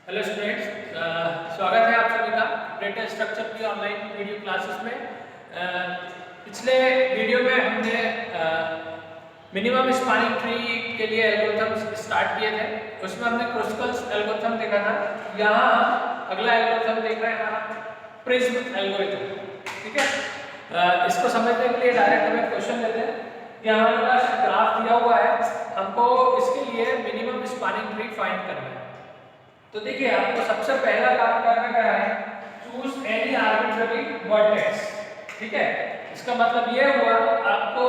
Hello students, स्वागत है आप सभी का डेटा स्ट्रक्चर की ऑनलाइन वीडियो क्लासेस में। पिछले वीडियो में हमने मिनिमम स्पैनिंग ट्री के लिए एल्गोरिथम्स स्टार्ट किए थे। उसमें हमने क्रुसिकल्स एल्गोरिथम देखा था। यहाँ अगला एल्गोरिथम देख रहे हैं हमारा प्रिज्म एल्गोरिथम। ठीक है, इसको समझने के लिए डायरेक्ट हमें क्वेश्चन लेते हैं कि हमारे पास ग्राफ दिया हुआ है, हमको इसके लिए मिनिमम स्पैनिंग ट्री फाइंड करना है। तो देखिए, आपको सबसे पहला काम करना क्या है, चूज एनी आर्बिट्ररी वर्टेक्स। ठीक है, इसका मतलब ये हुआ आपको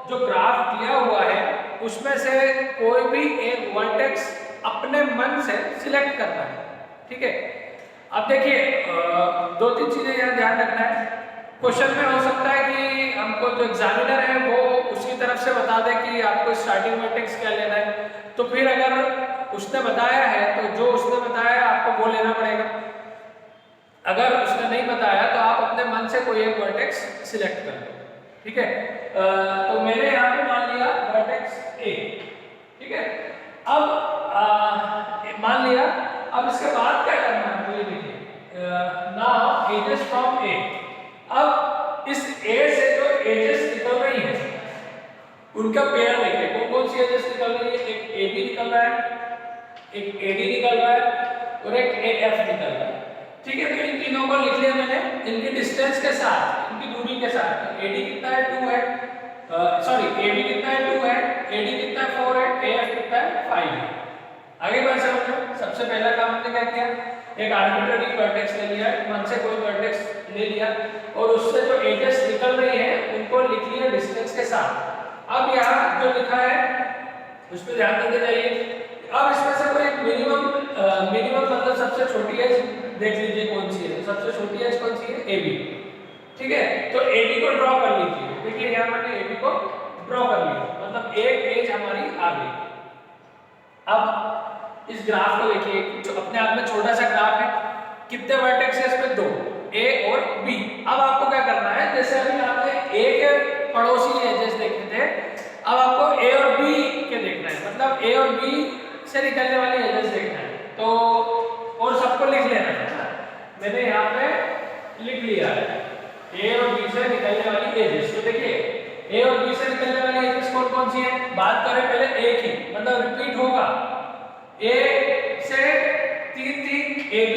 जो ग्राफ दिया हुआ है उसमें से कोई भी एक वर्टेक्स अपने मन से सिलेक्ट करना है। ठीक है, अब देखिए दो तीन चीजें यहाँ ध्यान रखना है। क्वेश्चन में हो सकता है कि हमको जो एग्जामिनर है वो उसकी तरफ से बता दे कि आपको स्टार्टिंग वर्टेक्स क्या लेना है, तो फिर अगर उसने बताया है तो जो उसने बताया आपको वो लेना पड़ेगा। अगर उसने नहीं बताया तो आप अपने मन से कोई एक वर्टेक्स सिलेक्ट कर लो। ठीक है, तो मैंने यहाँ पे मान लिया वर्टेक्स ए। ठीक है, अब मान लिया, अब इसके बाद क्या करना है मुझे देखिए, नाउ एजेस फ्रॉम ए। अब इस ए से जो एजेस निकल रही है उनका पेयर देखिए, कौन सी एजेस निकल रही है। एक ए बी निकल रहा है, एक एडी निकल रहा है और एक एएफ निकल रहा है। ठीक है, तो इन तीनों को लिख लिया मैंने इनकी डिस्टेंस के साथ, इनकी दूरी के साथ। तो एडी कितना है 2 है, सॉरी एबी कितना है 2 है, एडी कितना है 4 है, एएफ कितना है 5 है। आगे बढ़ समझो। सबसे पहला काम हमने क्या किया, एक आर्बिट्ररी वर्टेक्स ले लिया, मन से कोई वर्टेक्स ले लिया और उससे जो एजेस निकल रही है उनको लिख लिया डिस्टेंस के साथ। अब यहाँ जो लिखा है उस पर ध्यान देते जाइए। अब इसमें से कोई मिनिमम मतलब सबसे छोटी एज देख लीजिए कौन सी है। सबसे छोटी एज कौन सी है, AB। ठीक है, तो AB को ड्रॉ कर लीजिए। देखिए यहाँ मैंने AB को ड्रॉ कर लिया, मतलब एक एज हमारी आ गई। अब इस ग्राफ को देखिए, जो अपने आप में छोटा सा ग्राफ है, कितने वर्टेक्स है इसमें, 2, A और B। अब आपको क्या करना है, जैसे अभी आपने A के पड़ोसी एजेस देखे थे, अब आपको A और B के देखना है, मतलब A और B से निकलने वाली एजेस देखना है। तो और सबको लिख लेना है। मैंने यहाँ पे लिख लिया है A और B से निकलने वाली एजेस। तो देखिए A और B से निकलने वाली एजेस कौन कौन सी है, बात करें पहले A की, मतलब रिपीट होगा। A से 3 AB,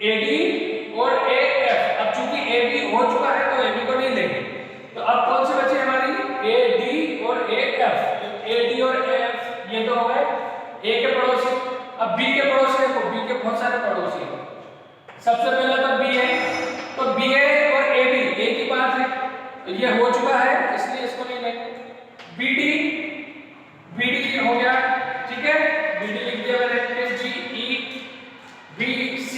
AD और AF। अब चूंकि AB हो चुका है तो AB को नहीं लेंगे, तो अब कौन सी बची हमारी, AD और AF। AD और AF ये तो हो गए A के पड़ोसी। अब B के पड़ोसी देखो, B के बहुत सारे पड़ोसी हैं। सबसे पहले तो B है, तो BA और AB एक ही बात है, तो ये हो चुका है इसलिए इसको नहीं लेंगे। BD हो गया। ठीक है, BD लिख दिया मैंने। फिर GE, BC,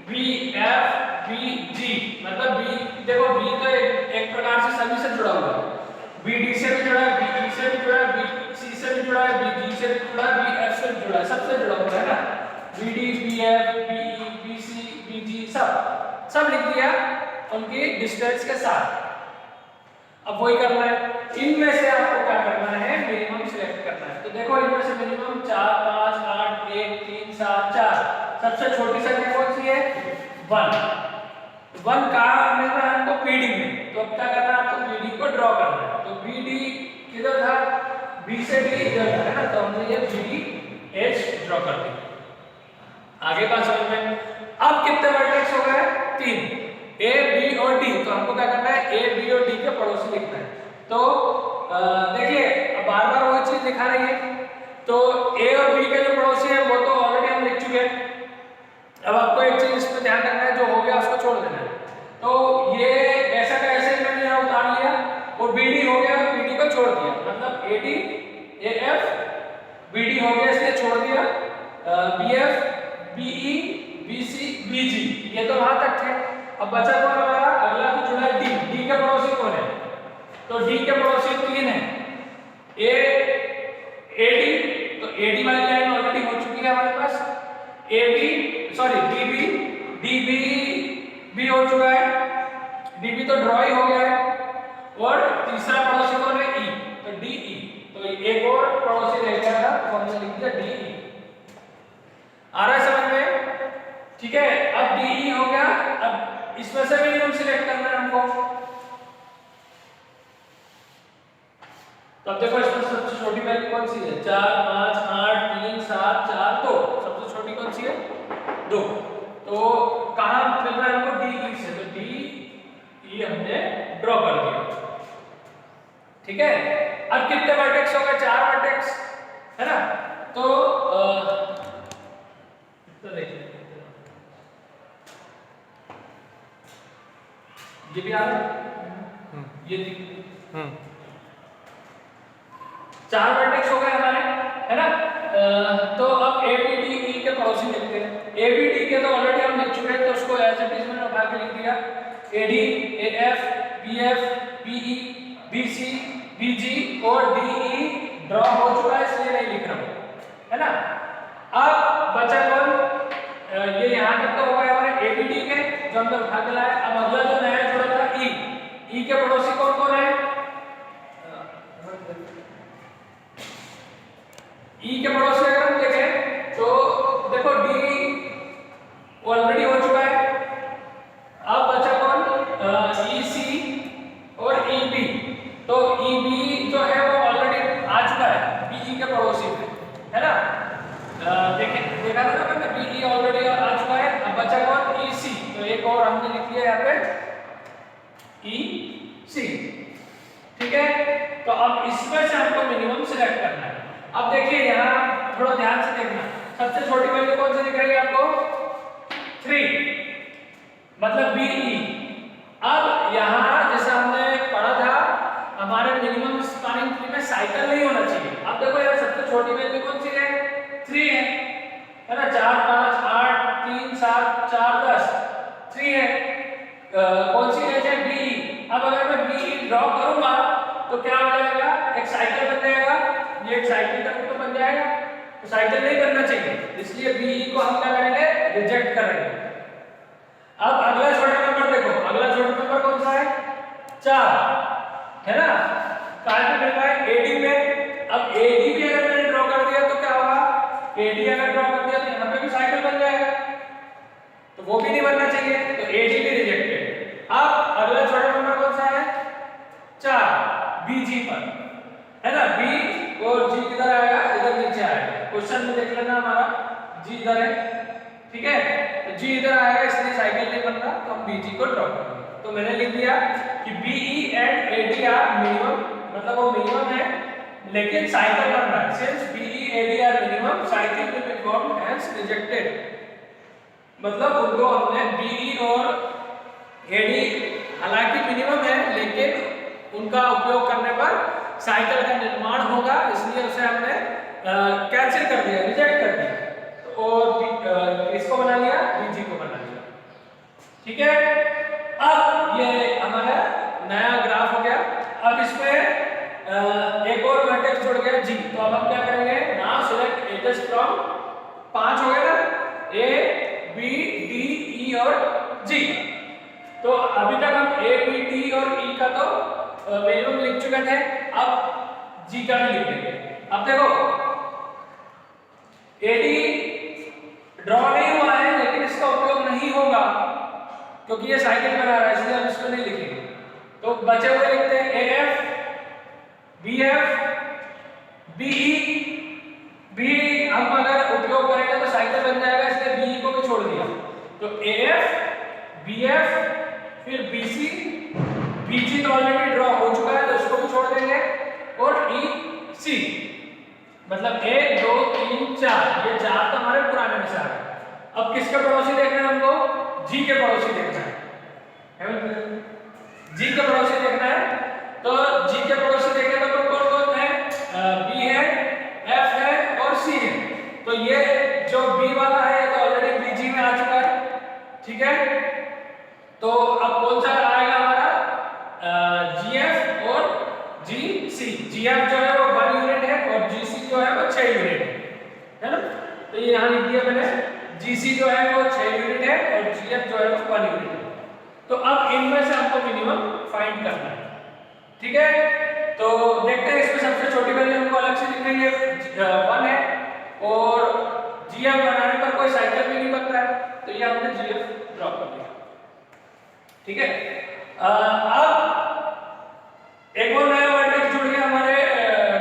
BF, BG, मतलब B देखो, B तो एक प्रकार से सभी से जुड़ा हुआ है। BD से भी जुड़ा है, BE से भी जुड़ा है, BC से भी जुड़ा है, BG से भी जुड़ा है, BF से भी जुड़ा है, सबसे जुड़ा हुआ है ना। BD, BF, BE, BC, BG सब लिख दिया उनकी डिस्टेंस के साथ। अब वही करना है, इनमें से आपको क्या करना है, मिनिमम सिलेक्ट करना है। तो देखो इनमें से मिनिमम 4, 5, 8, 1, 3, 7, 4। सबसे छोटी संख्या कौन सी है, 1 कहाँ मिल रहा है हमको, PD में। तो अब क्या करना है, आपको PD को ड्रॉ करना है। तो BD किधर था, B से D इधर था, है ना, तो हमने ये BD एज ड्रॉ कर दी। आगे बात समझ में। अब कितने वर्टेक्स हो गए, 3, A, B और D। तो हमको क्या करना है, A, B और D के पड़ोसी लिखना है। तो देखिए बार बार वही चीज दिखा रही है, तो A और B के जो पड़ोसी है वो तो ऑलरेडी हम लिख चुके हैं। अब आपको एक चीज इसमें ध्यान रखना है, जो हो गया उसको छोड़ देना है। तो ये ऐसा का ऐसे मैंने यहाँ उतार लिया और BD हो गया, BD को छोड़ दिया, मतलब AD, AF, BD हो गया इसलिए छोड़ दिया, BF, BE, BC, BG, ये तो वहां तक थे। अब बचा कौन हमारा, अगला तो जुड़ा है D। D के पड़ोसी कौन है, तो D के पड़ोसी 3 है, AD, तो AD वाली लाइन ऑलरेडी हो चुकी है हमारे पास। DB, DB भी हो चुका है, DB तो ड्रॉ ही हो गया है। और तीसरा पड़ोसी कौन है, E, तो DE। तो एक और पड़ोसी रह गया था, तो हमने लिख दिया DE। आ रहा है समझ में? ठीक है, अब DE हो गया। अब इसमें से मिनिमम सिलेक्ट करना है हमको। तो अब देखो इसमें सबसे छोटी वैल्यू कौन सी है? 4 5 8 3 7 4 2। सबसे छोटी कौन सी है? 2। तो कहां मिल रहा है हमको? DE से। तो DE हमने ड्रॉ कर दिया। ठीक है, अब कितने वर्टेक्स हो गए? 4 वर्टेक्स, है ना? तो देखिए ये भी आ रहा है, ये 4 वर्टेक्स हो गए हमारे, है ना? तो अब ABDE के पड़ोसी लिखते हैं। ABD के तो ऑलरेडी हम लिख चुके हैं, तो उसको एज इट इज में उठा के लिख दिया। AD AF BF BE BC BG और DE ड्रॉ हो चुका है, इसलिए नहीं लिख रहा हूं, है ना? अब बचा कौन? ये यहां तक तो हो गया हमारे ABD के, जो हमने उठा के लाए। अब अगला जो नया जोड़ा था E के पड़ोसी कौन कौन है? E के पड़ोसी अगर हम देखें तो देखो D ऑलरेडी हो चुका है। अब बचा कौन? EC और EB। तो EB जो है वो ऑलरेडी आ चुका है BE के पड़ोसी में, है ना? देखा था ना मैंने, BE ऑलरेडी आ चुका है। अब बचा कौन? EC। तो एक और हमने लिख दिया यहाँ पे EC। ठीक है, तो अब इसमें से हमको मिनिमम सिलेक्ट करना है। अब देखिए यहाँ थोड़ा ध्यान से देखना, सबसे छोटी वैल्यू कौन सी दिख रही है आपको? 3, मतलब BE। अब यहाँ जैसे हमने पढ़ा था, हमारे मिनिमम स्पैनिंग ट्री में साइकिल नहीं होना चाहिए। अब देखो यार, सबसे छोटी वैल्यू कौन सी है? 3 है ना? 4 5 8 3 7 4 10 3 है। कौन सी है? BE। अब अगर मैं BE ड्रॉ करूंगा तो क्या हो जाएगा? एक साइकिल बन जाएगा, ये एक साइकिल का रूप बन जाएगा। तो साइकिल नहीं बनना चाहिए, इसलिए BE को हम क्या करेंगे? रिजेक्ट करेंगे। अब अगला छोटा नंबर देखो, अगला छोटा नंबर कौन सा है? 4, है ना? कहां पे मिल रहा है? AD में। अब AD भी अगर मैंने ड्रॉ कर दिया तो क्या होगा? AD अगर ड्रॉ कर दिया तो यहाँ पे भी साइकिल बन जाएगा, तो वो भी नहीं बनना चाहिए, तो AD भी रिजेक्टेड। अब अगला छोटा नंबर कौन सा है? 4, BG पर, है ना? B और G किधर आएगा? इधर नीचे आएगा। क्वेश्चन में देख लेना हमारा G इधर है, ठीक है? तो G इधर आएगा, इसलिए साइकिल नहीं बन रहा, तो हम BG को ड्रॉ करेंगे। तो मैंने लिख दिया कि BE and AD are minimum, मतलब वो मिनिमम है लेकिन साइकिल बन रहा है। Since BE AD are minimum, cycle will be formed hence rejected. मतलब उनको हमने BE और AD हालांकि मिनिमम है लेकिन उनका उपयोग करने पर साइकिल का निर्माण होगा, इसलिए उसे हमने कैंसिल कर दिया, रिजेक्ट कर दिया। तो और इसको बना लिया, BG को बना लिया। ठीक है, अब ये हमारा नया ग्राफ हो गया। अब इसमें एक और वर्टेक्स जुड़ गया G। तो अब हम क्या करेंगे? नाउ सिलेक्ट एजेस फ्रॉम 5 हो गया ना, A B D E और G। तो अभी तक हम A B D और E का तो मिनिमम लिख चुके थे, अब G का भी लिख देंगे। अब देखो AD ड्रॉ नहीं हुआ है लेकिन इसका उपयोग नहीं होगा क्योंकि ये साइकिल बना रहा है, इसलिए हम इसको नहीं लिखेंगे। तो बचे हुए लिखते हैं AF BF BE। B हम अगर उपयोग करेंगे तो साइकिल बन जाएगा, इसलिए BE को भी छोड़ दिया। तो AF BF फिर BC, BG तो ऑलरेडी ड्रॉ हो चुका है तो उसको भी छोड़ देंगे, और EC मतलब 1 2 3 4, ये 4 तो हमारे पुराने में से आ गए। अब किसके पड़ोसी देखना है हमको? G के पड़ोसी देखना है, G के पड़ोसी देखना है। तो G के पड़ोसी देखें तो कौन कौन है? B है, F है और C है। तो ये जो B वाला है ये तो ऑलरेडी BG में आ चुका है, ठीक है? तो अब कौन सा आएगा हमारा? GF और GC। GF जो है वो 1 यूनिट है और GC जो है वो 6 यूनिट है ना? तो ये यहाँ लिख दिया मैंने, GC जो है वो 6 यूनिट है और GF जो है वो 1 यूनिट है। तो अब इनमें से आपको मिनिमम फाइंड करना है, ठीक है? तो देखते हैं, इसमें सबसे छोटी वैल्यू हमको अलग से दिख रही है 1 है, और GF बनाने पर कोई ये हमने GF ड्रॉ कर लिया। ठीक है, अब एक और नया वर्टेक्स जुड़ गया हमारे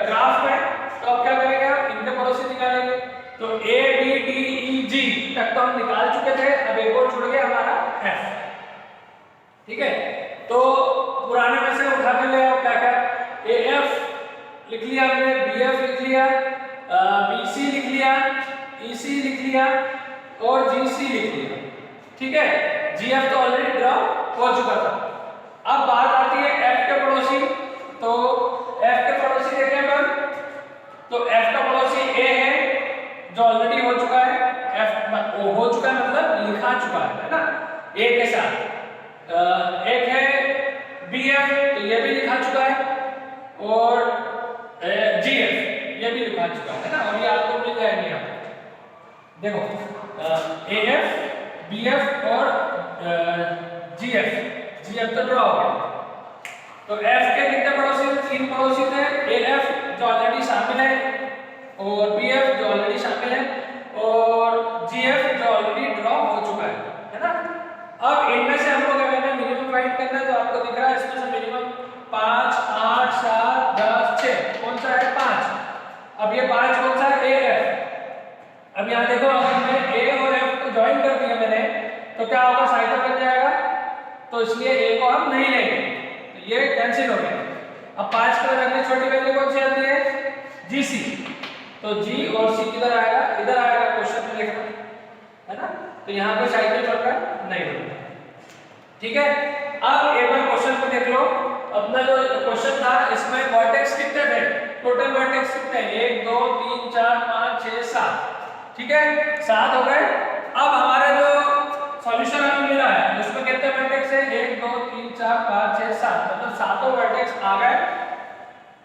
ग्राफ में, तो अब क्या करेंगे, हम इनके पड़ोसी निकालेंगे। तो A B D E G तक तो हम निकाल चुके थे, अब एक और जुड़ गया हमारा F। ठीक है, तो पुराने में से उठा के ले आओ क्या क्या, AF लिख लिया हमने, BF लिख लिया, BC लिख लिया, EC लिख लिया और GC लिख लिया। ठीक है, GF तो ऑलरेडी ड्रॉ हो चुका था। अब बात आती है F के पड़ोसी, तो F के पड़ोसी देखें अपन, तो F का पड़ोसी A है जो ऑलरेडी हो चुका है, F हो चुका है मतलब लिखा चुका है ना A के साथ। एक है BF, तो ये भी लिखा चुका है, और GF ये भी लिखा चुका है ना, और ये आपको मिल जाएगा यहाँ पे देखो, AF BF और GF तो ड्रॉ हो गया। तो F के कितने पड़ोसी थे, 3 पड़ोसी थे, AF जो ऑलरेडी शामिल है, और BF जो ऑलरेडी शामिल है, और GF जो ऑलरेडी ड्रॉ हो चुका है ना। अब इनमें से हम लोग अगर मिनिमम फाइंड करना है, तो आपको दिख रहा है इसमें से मिनिमम 5 8 7 10 6, कौन सा है 5। अब ये 5 कौन सा है, AF। अब यहाँ देखो, अगर मैं A और F को ज्वाइन कर दिया मैंने, तो क्या होगा, साइकिल बन जाएगा, तो इसलिए A को हम नहीं लेंगे, तो ये कैंसिल हो गया। अब 5 के बाद अगली छोटी वैल्यू कौन सी आती है, GC, तो G और C किधर आएगा, इधर आएगा, क्वेश्चन में देखना है ना, तो यहाँ पे साइकिल चल रहा है, नहीं बन रहा। ठीक है, अब एक बार क्वेश्चन को देख लो, अपना जो क्वेश्चन था इसमें वर्टेक्स कितने थे, टोटल वर्टेक्स कितने, 1 2 3 4 5 6 7। ठीक है, 7 हो गए। अब हमारा जो सॉल्यूशन हमें मिला है उसमें कितने वर्टेक्स है, 1 2 3 4 5 6 7, मतलब 7 वर्टेक्स आ गए,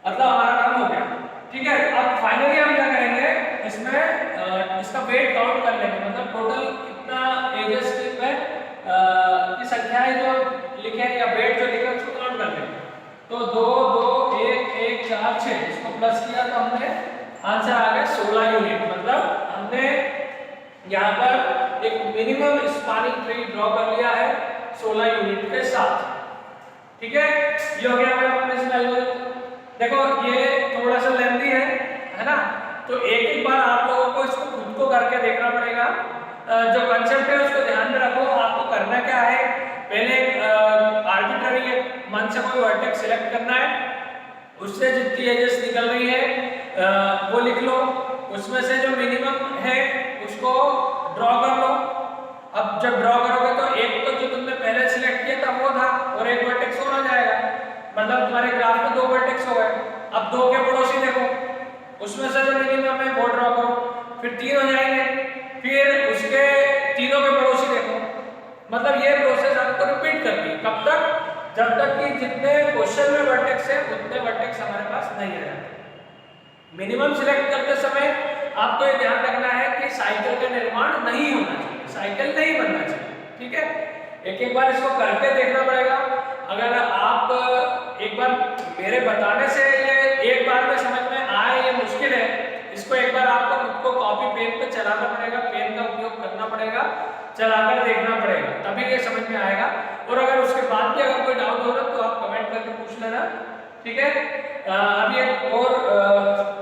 मतलब हमारा काम हो गया। ठीक है, अब फाइनली हम क्या करेंगे, इसमें इसका वेट काउंट कर लेंगे, मतलब टोटल कितना एजेस की संख्या है जो लिखे हैं, या वेट जो लिखे उसको काउंट कर लेंगे। तो 2 2 1 1 4 6, इसको प्लस किया तो हमने आंसर आ गया 16 यूनिट, मतलब हमने यहाँ पर एक मिनिमम स्पैनिंग ट्री ड्रॉ कर लिया है 16 यूनिट के साथ। ठीक है, ये हो गया हमारा कंप्लीशन एल्गोरिथम। देखो ये थोड़ा सा लेंथी है ना, तो एक बार आप लोगों को इसको खुद को करके देखना पड़ेगा। जो कंसेप्ट है उसको ध्यान में रखो, आपको करना क्या है, पहले आर्बिट्ररी मन से कोई वर्टेक्स सिलेक्ट करना है, उससे जितनी एजेस निकल रही है वो लिख लो, उसमें से जो मिनिमम है उसको ड्रॉ कर लो। अब जब ड्रॉ करोगे तो एक तो जो तुमने पहले सिलेक्ट किया था वो था, और एक वर्टेक्स और आ जाएगा, मतलब तुम्हारे ग्राफ में 2 वर्टेक्स हो गए। अब 2 के पड़ोसी देखो, उसमें से जो मिनिमम है वो ड्रॉ करो, फिर 3 हो जाएंगे, फिर उसके तीनों के पड़ोसी देखो, मतलब ये प्रोसेस आपको रिपीट करनी है। कब तक, जब तक कि जितने क्वेश्चन में वर्टेक्स है उतने वर्टेक्स हमारे पास नहीं आ जाते। मिनिमम सिलेक्ट करते समय आपको ये ध्यान रखना है कि साइकिल का निर्माण नहीं होना चाहिए, साइकिल नहीं बनना चाहिए। ठीक है, एक बार इसको करके देखना पड़ेगा। अगर आप एक बार मेरे बताने से ये एक बार में समझ में आए, ये मुश्किल है, इसको एक बार आपको खुद को कॉपी पेन पे चलाना पड़ेगा, पेन का उपयोग करना पड़ेगा, चलाकर देखना पड़ेगा, तभी ये समझ में आएगा। और अगर उसके बाद भी अगर कोई डाउट हो रहा तो आप कमेंट करके पूछ लेना। ठीक है, अभी एक और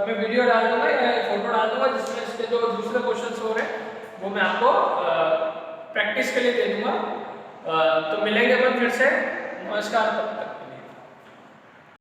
मैं वीडियो डाल दूंगा या फोटो डाल दूंगा जिसमें इसके जो दूसरे क्वेश्चंस हो रहे हैं वो मैं आपको प्रैक्टिस के लिए दे दूंगा। तो मिलेंगे अपन फिर से, नमस्कार, तब तक।